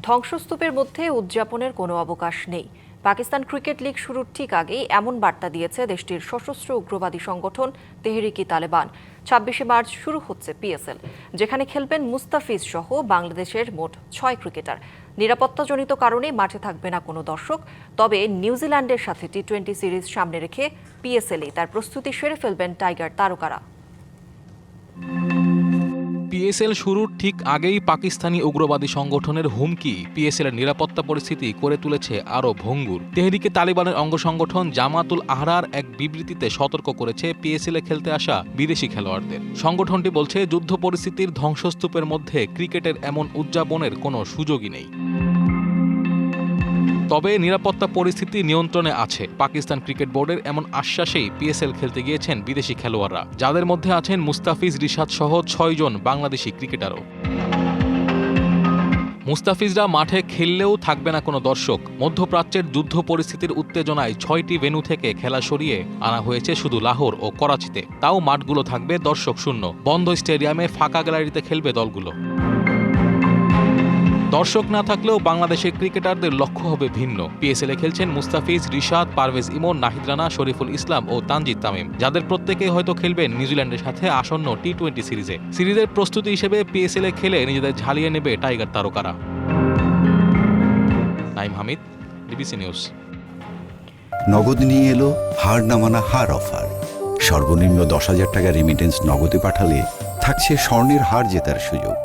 ধ্বংসস্তূপের মধ্যে উদযাপনের কোনো অবকাশ নেই। পাকিস্তান ক্রিকেট লিগ শুরুর ঠিক আগেই এমন বার্তা দিয়েছে দেশটির সশস্ত্র উগ্রবাদী সংগঠন তেহরিক-ই-তালেবান। ২৬শে মার্চ শুরু হচ্ছে পিএসএল, যেখানে খেলবেন মুস্তাফিজ সহ বাংলাদেশের মোট ৬ ক্রিকেটার। নিরাপত্তাজনিত কারণে মাঠে থাকবে না কোনো দর্শক। তবে নিউজিল্যান্ডের সাথে টি-20 সিরিজ সামনে রেখে পিএসএলে তার প্রস্তুতি সেরে ফেলবেন টাইগার তারকারা। পিএসএল শুরুর ঠিক আগেই পাকিস্তানি উগ্রবাদী সংগঠনের হুমকি পিএসএলের নিরাপত্তা পরিস্থিতি করে তুলেছে আরও ভঙ্গুর। তেহরিকে তালিবানের অঙ্গ সংগঠন জামাতুল আহরার এক বিবৃতিতে সতর্ক করেছে পিএসএলে খেলতে আসা বিদেশি খেলোয়াড়দের। সংগঠনটি বলছে, যুদ্ধ পরিস্থিতির ধ্বংসস্তূপের মধ্যে ক্রিকেটের এমন উদযাপনের কোনো সুযোগই নেই। তবে নিরাপত্তা পরিস্থিতি নিয়ন্ত্রণে আছে। পাকিস্তান ক্রিকেট বোর্ডের এমন আশ্বাসেই পিএসএল খেলতে গিয়েছেন বিদেশি খেলোয়াড়রা, যাদের মধ্যে আছেন মুস্তাফিজ, রিশাদ সহ ৬ জন বাংলাদেশি ক্রিকেটারও। মুস্তাফিজরা মাঠে খেললেও থাকবে না কোনো দর্শক। মধ্যপ্রাচ্যের যুদ্ধ পরিস্থিতির উত্তেজনায় ৬টি ভেন্যু থেকে খেলা সরিয়ে আনা হয়েছে শুধু লাহোর ও করাচিতে। তাও মাঠগুলো থাকবে দর্শক শূন্য। বন্ধ স্টেডিয়ামে ফাঁকা গ্যালারিতে খেলবে দলগুলো। দর্শক না থাকলেও বাংলাদেশের ক্রিকেটারদের লক্ষ্য হবে ভিন্ন। পিএসএলে খেলছেন মুস্তাফিজ, রিশাদ, পারভেজ ইমন, নাহিদ রানা, শরীফুল ইসলাম ও তানজিদ তামিম, যাদের প্রত্যেকেই হয়তো খেলবেন নিউজিল্যান্ডের সাথে আসন্ন টি-20 সিরিজে। সিরিজের প্রস্তুতি হিসেবে পিএসএলে খেলে নিজেদের ঝালিয়ে নেবে টাইগার তারকারা। Naim Hamid, DBC news. নগদ নিয়ে এলো হার না মানা হার অফার। সর্বনিম্ন ১০,০০০ টাকা রেমিটেন্স নগদে পাঠালে থাকছে স্বর্ণের হার জেতার সুযোগ।